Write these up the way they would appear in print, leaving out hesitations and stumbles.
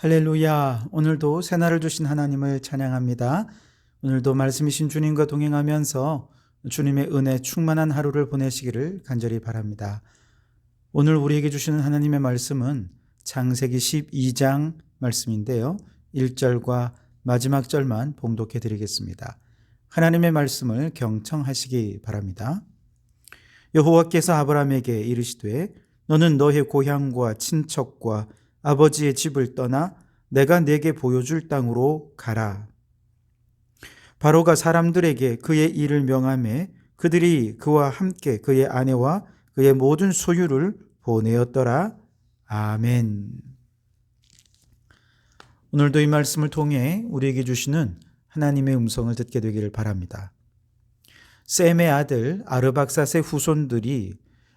할렐루야. 오늘도 새날을 주신 하나님을 찬양합니다. 오늘도 말씀이신 주님과 동행하면서 주님의 은혜 충만한 하루를 보내시기를 간절히 바랍니다. 오늘 우리에게 주시는 하나님의 말씀은 창세기 12장 말씀인데요. 1절과 마지막 절만 봉독해 드리겠습니다. 하나님의 말씀을 경청하시기 바랍니다. 여호와께서 아브라함에게 이르시되 너는 너의 고향과 친척과 아버지의 집을 떠나 내가 네게 보여줄 땅으로 가라. 바로가 사람들에게 그의 일을 명하매 그들이 그와 함께 그의 아내와 그의 모든 소유를 보내었더라. 아멘. 오늘도 이 말씀을 통해 우리에게 주시는 하나님의 음성을 듣게 되기를 바랍니다. 셈의 아들 아르박삿의 후손들이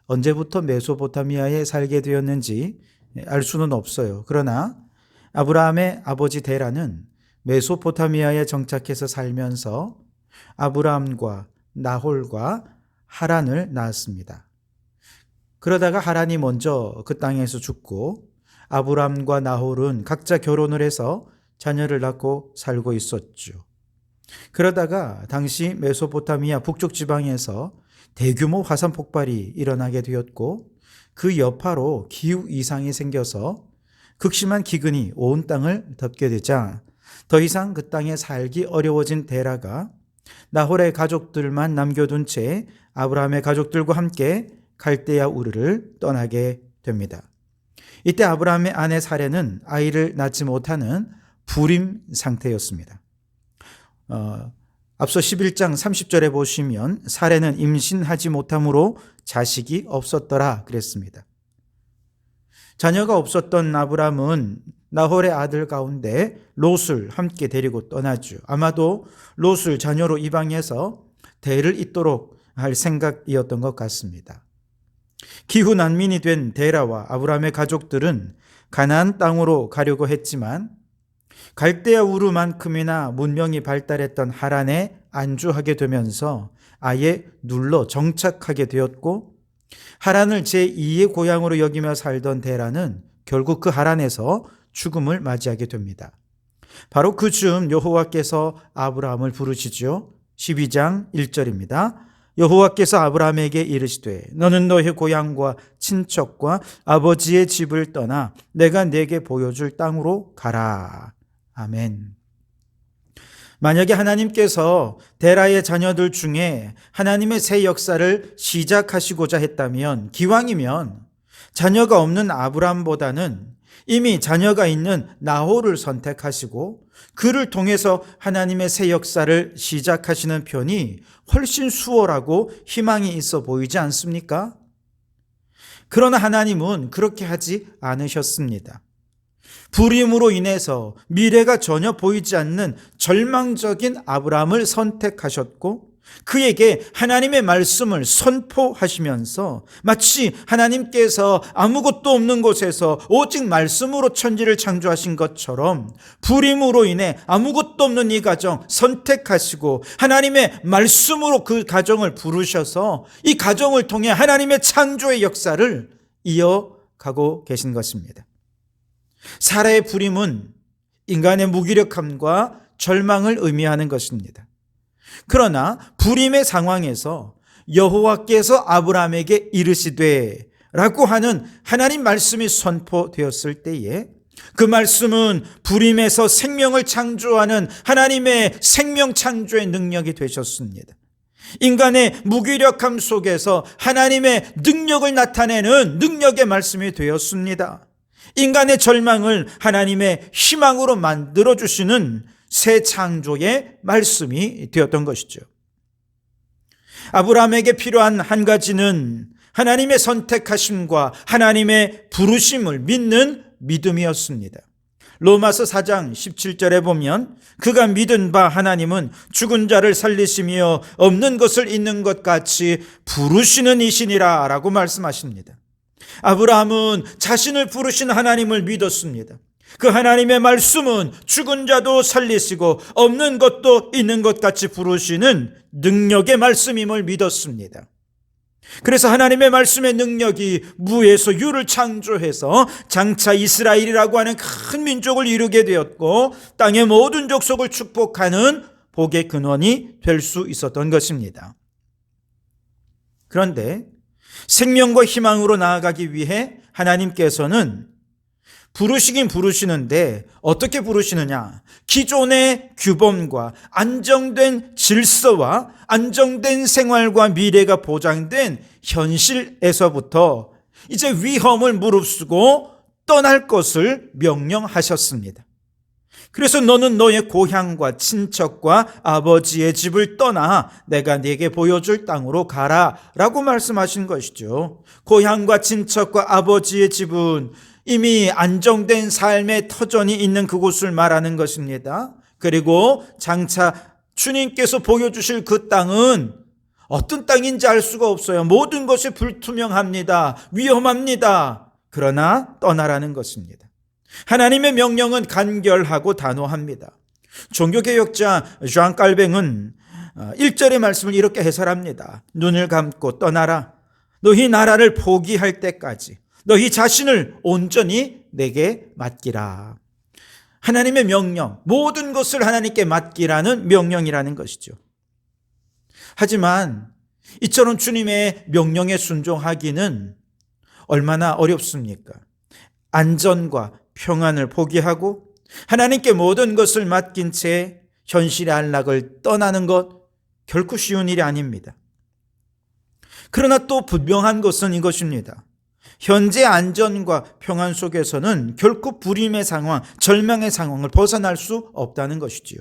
언제부터 메소포타미아에 살게 되었는지 알 수는 없어요. 그러나 아브라함의 아버지 데라는 메소포타미아에 정착해서 살면서 아브라함과 나홀과 하란을 낳았습니다. 그러다가 하란이 먼저 그 땅에서 죽고 아브라함과 나홀은 각자 결혼을 해서 자녀를 낳고 살고 있었죠. 그러다가 당시 메소포타미아 북쪽 지방에서 대규모 화산 폭발이 일어나게 되었고 그 여파로 기후 이상이 생겨서 극심한 기근이 온 땅을 덮게 되자 더 이상 그 땅에 살기 어려워진 데라가 나홀의 가족들만 남겨둔 채 아브라함의 가족들과 함께 갈대아 우르를 떠나게 됩니다. 이때 아브라함의 아내 사레는 아이를 낳지 못하는 불임 상태였습니다. 앞서 11장 30절에 보시면 사레는 임신하지 못함으로 자식이 없었더라 그랬습니다. 자녀가 없었던 아브라함은 나홀의 아들 가운데 롯을 함께 데리고 떠나죠. 아마도 롯을 자녀로 입양해서 대를 잇도록 할 생각이었던 것 같습니다. 기후 난민이 된 데라와 아브라함의 가족들은 가나안 땅으로 가려고 했지만 갈대아 우르만큼이나 문명이 발달했던 하란에 안주하게 되면서 아예 눌러 정착하게 되었고 하란을 제2의 고향으로 여기며 살던 데라는 결국 그 하란에서 죽음을 맞이하게 됩니다. 바로 그 즈음 여호와께서 아브라함을 부르시죠. 12장 1절입니다. 여호와께서 아브라함에게 이르시되 너는 너의 고향과 친척과 아버지의 집을 떠나 내가 네게 보여줄 땅으로 가라. 아멘. 만약에 하나님께서 데라의 자녀들 중에 하나님의 새 역사를 시작하시고자 했다면 기왕이면 자녀가 없는 아브람보다는 이미 자녀가 있는 나홀을 선택하시고 그를 통해서 하나님의 새 역사를 시작하시는 편이 훨씬 수월하고 희망이 있어 보이지 않습니까? 그러나 하나님은 그렇게 하지 않으셨습니다. 불임으로 인해서 미래가 전혀 보이지 않는 절망적인 아브라함을 선택하셨고 그에게 하나님의 말씀을 선포하시면서 마치 하나님께서 아무것도 없는 곳에서 오직 말씀으로 천지를 창조하신 것처럼 불임으로 인해 아무것도 없는 이 가정 선택하시고 하나님의 말씀으로 그 가정을 부르셔서 이 가정을 통해 하나님의 창조의 역사를 이어가고 계신 것입니다. 사라의 불임은 인간의 무기력함과 절망을 의미하는 것입니다. 그러나 불임의 상황에서 여호와께서 아브라함에게 이르시되 라고 하는 하나님 말씀이 선포되었을 때에 그 말씀은 불임에서 생명을 창조하는 하나님의 생명 창조의 능력이 되셨습니다. 인간의 무기력함 속에서 하나님의 능력을 나타내는 능력의 말씀이 되었습니다. 인간의 절망을 하나님의 희망으로 만들어주시는 새 창조의 말씀이 되었던 것이죠. 아브라함에게 필요한 한 가지는 하나님의 선택하심과 하나님의 부르심을 믿는 믿음이었습니다. 로마서 4장 17절에 보면 그가 믿은 바 하나님은 죽은 자를 살리시며 없는 것을 있는 것 같이 부르시는 이시니라 라고 말씀하십니다. 아브라함은 자신을 부르신 하나님을 믿었습니다. 그 하나님의 말씀은 죽은 자도 살리시고 없는 것도 있는 것 같이 부르시는 능력의 말씀임을 믿었습니다. 그래서 하나님의 말씀의 능력이 무에서 유를 창조해서 장차 이스라엘이라고 하는 큰 민족을 이루게 되었고 땅의 모든 족속을 축복하는 복의 근원이 될 수 있었던 것입니다. 그런데 생명과 희망으로 나아가기 위해 하나님께서는 부르시긴 부르시는데 어떻게 부르시느냐? 기존의 규범과 안정된 질서와 안정된 생활과 미래가 보장된 현실에서부터 이제 위험을 무릅쓰고 떠날 것을 명령하셨습니다. 그래서 너는 너의 고향과 친척과 아버지의 집을 떠나 내가 네게 보여줄 땅으로 가라 라고 말씀하신 것이죠. 고향과 친척과 아버지의 집은 이미 안정된 삶의 터전이 있는 그곳을 말하는 것입니다. 그리고 장차 주님께서 보여주실 그 땅은 어떤 땅인지 알 수가 없어요. 모든 것이 불투명합니다. 위험합니다. 그러나 떠나라는 것입니다. 하나님의 명령은 간결하고 단호합니다. 종교개혁자 쟈 깔뱅은 1절의 말씀을 이렇게 해설합니다. 눈을 감고 떠나라. 너희 나라를 포기할 때까지 너희 자신을 온전히 내게 맡기라. 하나님의 명령, 모든 것을 하나님께 맡기라는 명령이라는 것이죠. 하지만 이처럼 주님의 명령에 순종하기는 얼마나 어렵습니까? 안전과 평안을 포기하고 하나님께 모든 것을 맡긴 채 현실의 안락을 떠나는 것 결코 쉬운 일이 아닙니다. 그러나 또 분명한 것은 이것입니다. 현재 안전과 평안 속에서는 결코 불임의 상황, 절망의 상황을 벗어날 수 없다는 것이지요.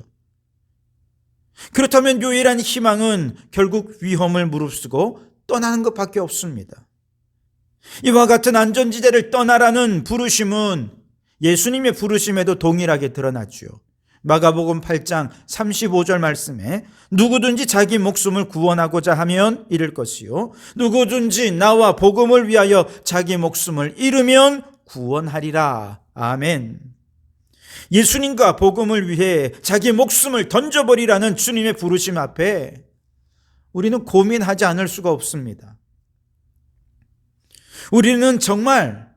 그렇다면 유일한 희망은 결국 위험을 무릅쓰고 떠나는 것밖에 없습니다. 이와 같은 안전지대를 떠나라는 부르심은 예수님의 부르심에도 동일하게 드러나죠. 마가복음 8장 35절 말씀에 누구든지 자기 목숨을 구원하고자 하면 잃을 것이요 누구든지 나와 복음을 위하여 자기 목숨을 잃으면 구원하리라. 아멘. 예수님과 복음을 위해 자기 목숨을 던져버리라는 주님의 부르심 앞에 우리는 고민하지 않을 수가 없습니다. 우리는 정말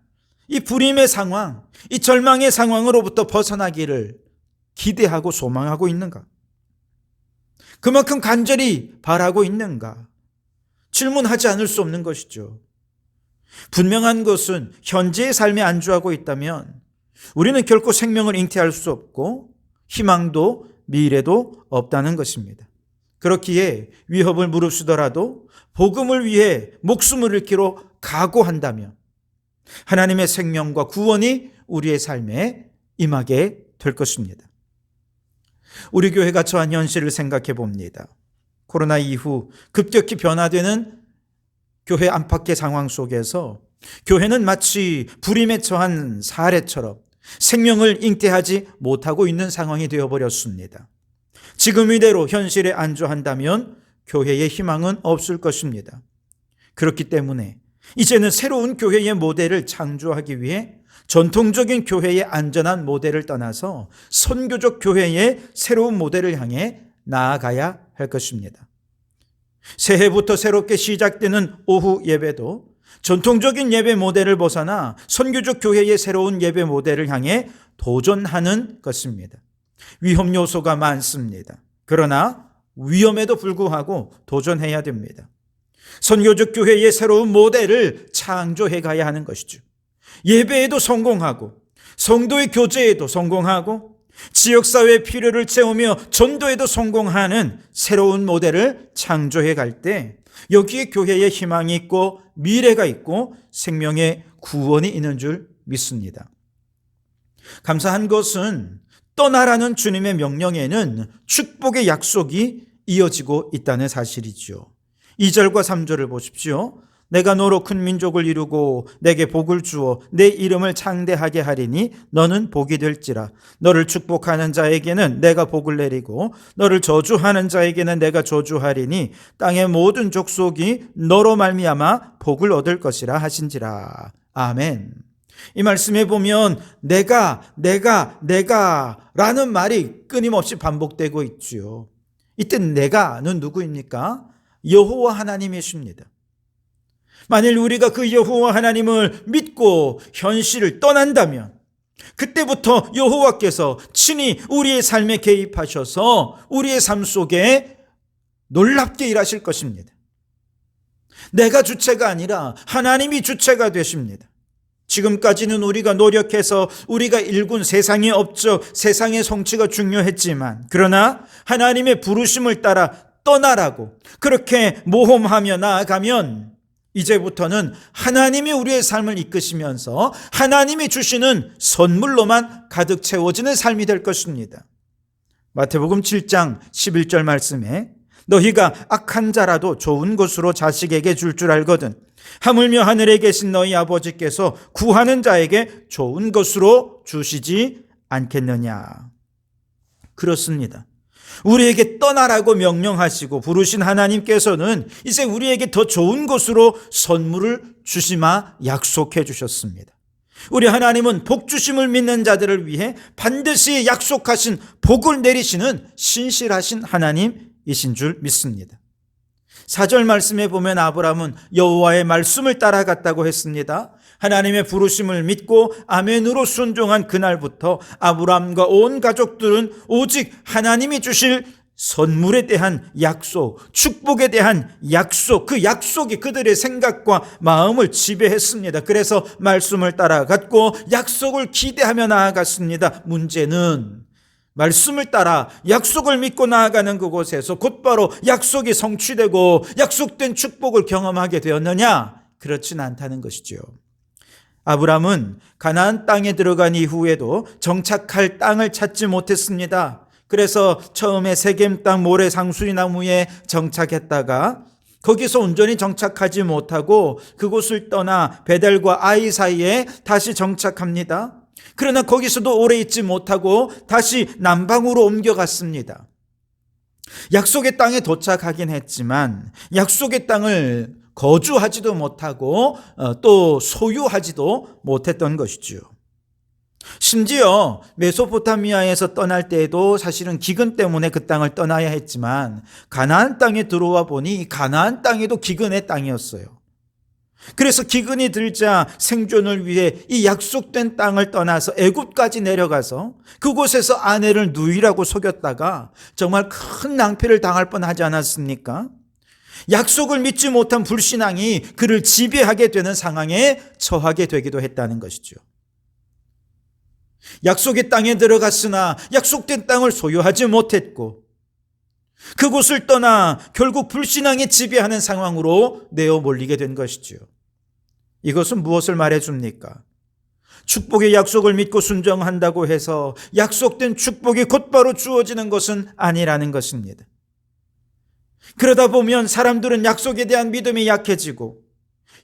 이 불임의 상황, 이 절망의 상황으로부터 벗어나기를 기대하고 소망하고 있는가? 그만큼 간절히 바라고 있는가? 질문하지 않을 수 없는 것이죠. 분명한 것은 현재의 삶에 안주하고 있다면 우리는 결코 생명을 잉태할 수 없고 희망도 미래도 없다는 것입니다. 그렇기에 위협을 무릅쓰더라도 복음을 위해 목숨을 잃기로 각오한다면 하나님의 생명과 구원이 우리의 삶에 임하게 될 것입니다. 우리 교회가 처한 현실을 생각해 봅니다. 코로나 이후 급격히 변화되는 교회 안팎의 상황 속에서 교회는 마치 불임에 처한 사례처럼 생명을 잉태하지 못하고 있는 상황이 되어버렸습니다. 지금 이대로 현실에 안주한다면 교회의 희망은 없을 것입니다. 그렇기 때문에 이제는 새로운 교회의 모델을 창조하기 위해 전통적인 교회의 안전한 모델을 떠나서 선교적 교회의 새로운 모델을 향해 나아가야 할 것입니다. 새해부터 새롭게 시작되는 오후 예배도 전통적인 예배 모델을 벗어나 선교적 교회의 새로운 예배 모델을 향해 도전하는 것입니다. 위험 요소가 많습니다. 그러나 위험에도 불구하고 도전해야 됩니다. 선교적 교회의 새로운 모델을 창조해 가야 하는 것이죠. 예배에도 성공하고 성도의 교제에도 성공하고 지역사회의 필요를 채우며 전도에도 성공하는 새로운 모델을 창조해 갈 때 여기에 교회의 희망이 있고 미래가 있고 생명의 구원이 있는 줄 믿습니다. 감사한 것은 떠나라는 주님의 명령에는 축복의 약속이 이어지고 있다는 사실이죠. 2절과 3절을 보십시오. 내가 너로 큰 민족을 이루고 내게 복을 주어 내 이름을 창대하게 하리니 너는 복이 될지라. 너를 축복하는 자에게는 내가 복을 내리고 너를 저주하는 자에게는 내가 저주하리니 땅의 모든 족속이 너로 말미암아 복을 얻을 것이라 하신지라. 아멘. 이 말씀에 보면 내가 라는 말이 끊임없이 반복되고 있지요. 이때 내가는 누구입니까? 여호와 하나님이십니다. 만일 우리가 그 여호와 하나님을 믿고 현실을 떠난다면 그때부터 여호와께서 친히 우리의 삶에 개입하셔서 우리의 삶 속에 놀랍게 일하실 것입니다. 내가 주체가 아니라 하나님이 주체가 되십니다. 지금까지는 우리가 노력해서 우리가 일군 세상의 업적, 세상의 성취가 중요했지만, 그러나 하나님의 부르심을 따라 떠나라고 그렇게 모험하며 나아가면 이제부터는 하나님이 우리의 삶을 이끄시면서 하나님이 주시는 선물로만 가득 채워지는 삶이 될 것입니다. 마태복음 7장 11절 말씀에 너희가 악한 자라도 좋은 것으로 자식에게 줄 알거든 하물며 하늘에 계신 너희 아버지께서 구하는 자에게 좋은 것으로 주시지 않겠느냐. 그렇습니다. 우리에게 떠나라고 명령하시고 부르신 하나님께서는 이제 우리에게 더 좋은 것으로 선물을 주시마 약속해 주셨습니다. 우리 하나님은 복 주심을 믿는 자들을 위해 반드시 약속하신 복을 내리시는 신실하신 하나님이신 줄 믿습니다. 4절 말씀에 보면 아브라함은 여호와의 말씀을 따라갔다고 했습니다. 하나님의 부르심을 믿고 아멘으로 순종한 그날부터 아브라함과 온 가족들은 오직 하나님이 주실 선물에 대한 약속, 축복에 대한 약속, 그 약속이 그들의 생각과 마음을 지배했습니다. 그래서 말씀을 따라갔고 약속을 기대하며 나아갔습니다. 문제는 말씀을 따라 약속을 믿고 나아가는 그곳에서 곧바로 약속이 성취되고 약속된 축복을 경험하게 되었느냐? 그렇진 않다는 것이죠. 아브라함은 가나안 땅에 들어간 이후에도 정착할 땅을 찾지 못했습니다. 그래서 처음에 세겜 땅 모래 상수리 나무에 정착했다가 거기서 온전히 정착하지 못하고 그곳을 떠나 베델과 아이 사이에 다시 정착합니다. 그러나 거기서도 오래 있지 못하고 다시 남방으로 옮겨갔습니다. 약속의 땅에 도착하긴 했지만 약속의 땅을 거주하지도 못하고 또 소유하지도 못했던 것이죠. 심지어 메소포타미아에서 떠날 때에도 사실은 기근 때문에 그 땅을 떠나야 했지만 가나안 땅에 들어와 보니 가나안 땅에도 기근의 땅이었어요. 그래서 기근이 들자 생존을 위해 이 약속된 땅을 떠나서 애굽까지 내려가서 그곳에서 아내를 누이라고 속였다가 정말 큰 낭패를 당할 뻔하지 않았습니까? 약속을 믿지 못한 불신앙이 그를 지배하게 되는 상황에 처하게 되기도 했다는 것이죠. 약속의 땅에 들어갔으나 약속된 땅을 소유하지 못했고 그곳을 떠나 결국 불신앙에 지배하는 상황으로 내어 몰리게 된 것이죠. 이것은 무엇을 말해줍니까? 축복의 약속을 믿고 순종한다고 해서 약속된 축복이 곧바로 주어지는 것은 아니라는 것입니다. 그러다 보면 사람들은 약속에 대한 믿음이 약해지고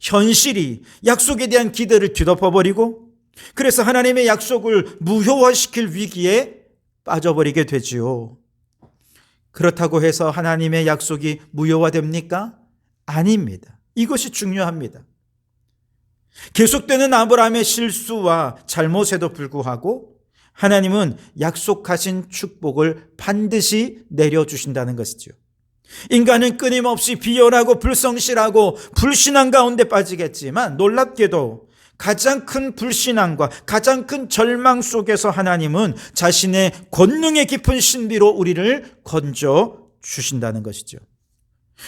현실이 약속에 대한 기대를 뒤덮어버리고 그래서 하나님의 약속을 무효화시킬 위기에 빠져버리게 되지요. 그렇다고 해서 하나님의 약속이 무효화됩니까? 아닙니다. 이것이 중요합니다. 계속되는 아브라함의 실수와 잘못에도 불구하고 하나님은 약속하신 축복을 반드시 내려주신다는 것이죠. 인간은 끊임없이 비열하고 불성실하고 불신앙 가운데 빠지겠지만 놀랍게도 가장 큰 불신앙과 가장 큰 절망 속에서 하나님은 자신의 권능의 깊은 신비로 우리를 건져 주신다는 것이죠.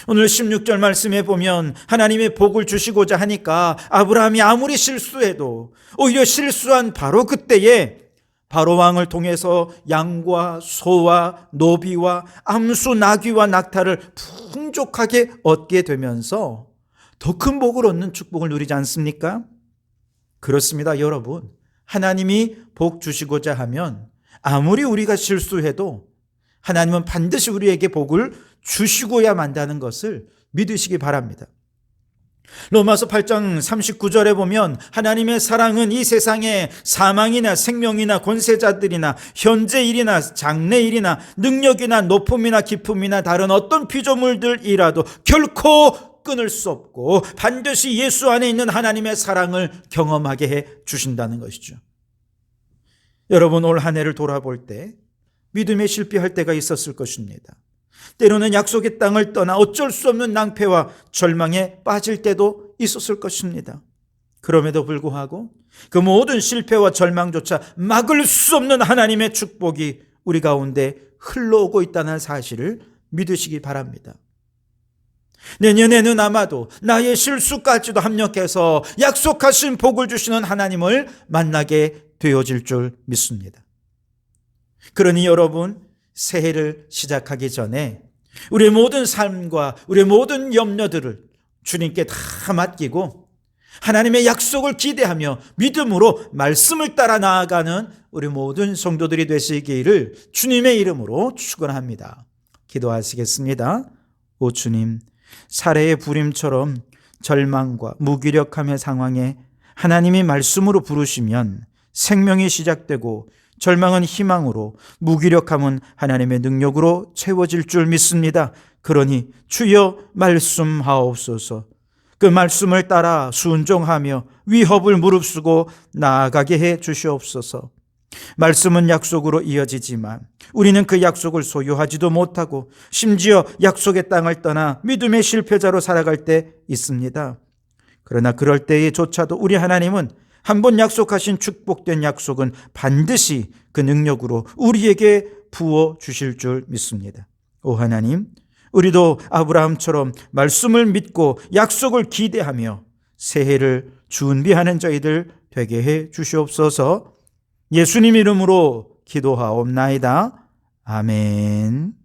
오늘 16절 말씀에 보면 하나님의 복을 주시고자 하니까 아브라함이 아무리 실수해도 오히려 실수한 바로 그때에 바로 왕을 통해서 양과 소와 노비와 암수 나귀와 낙타를 풍족하게 얻게 되면서 더 큰 복을 얻는 축복을 누리지 않습니까? 그렇습니다, 여러분. 하나님이 복 주시고자 하면 아무리 우리가 실수해도 하나님은 반드시 우리에게 복을 주시고야 만다는 것을 믿으시기 바랍니다. 로마서 8장 39절에 보면 하나님의 사랑은 이 세상에 사망이나 생명이나 권세자들이나 현재 일이나 장래 일이나 능력이나 높음이나 깊음이나 다른 어떤 피조물들이라도 결코 끊을 수 없고 반드시 예수 안에 있는 하나님의 사랑을 경험하게 해 주신다는 것이죠. 여러분, 올 한 해를 돌아볼 때 믿음에 실패할 때가 있었을 것입니다. 때로는 약속의 땅을 떠나 어쩔 수 없는 낭패와 절망에 빠질 때도 있었을 것입니다. 그럼에도 불구하고 그 모든 실패와 절망조차 막을 수 없는 하나님의 축복이 우리 가운데 흘러오고 있다는 사실을 믿으시기 바랍니다. 내년에는 아마도 나의 실수까지도 합력해서 약속하신 복을 주시는 하나님을 만나게 되어질 줄 믿습니다. 그러니 여러분, 새해를 시작하기 전에 우리의 모든 삶과 우리의 모든 염려들을 주님께 다 맡기고 하나님의 약속을 기대하며 믿음으로 말씀을 따라 나아가는 우리 모든 성도들이 되시기를 주님의 이름으로 축원합니다. 기도하시겠습니다. 오 주님, 사례의 불임처럼 절망과 무기력함의 상황에 하나님이 말씀으로 부르시면 생명이 시작되고 절망은 희망으로, 무기력함은 하나님의 능력으로 채워질 줄 믿습니다. 그러니 주여 말씀하옵소서. 그 말씀을 따라 순종하며 위협을 무릅쓰고 나아가게 해 주시옵소서. 말씀은 약속으로 이어지지만 우리는 그 약속을 소유하지도 못하고 심지어 약속의 땅을 떠나 믿음의 실패자로 살아갈 때 있습니다. 그러나 그럴 때에조차도 우리 하나님은 한번 약속하신 축복된 약속은 반드시 그 능력으로 우리에게 부어 주실 줄 믿습니다. 오 하나님, 우리도 아브라함처럼 말씀을 믿고 약속을 기대하며 새해를 준비하는 저희들 되게 해 주시옵소서. 예수님 이름으로 기도하옵나이다. 아멘.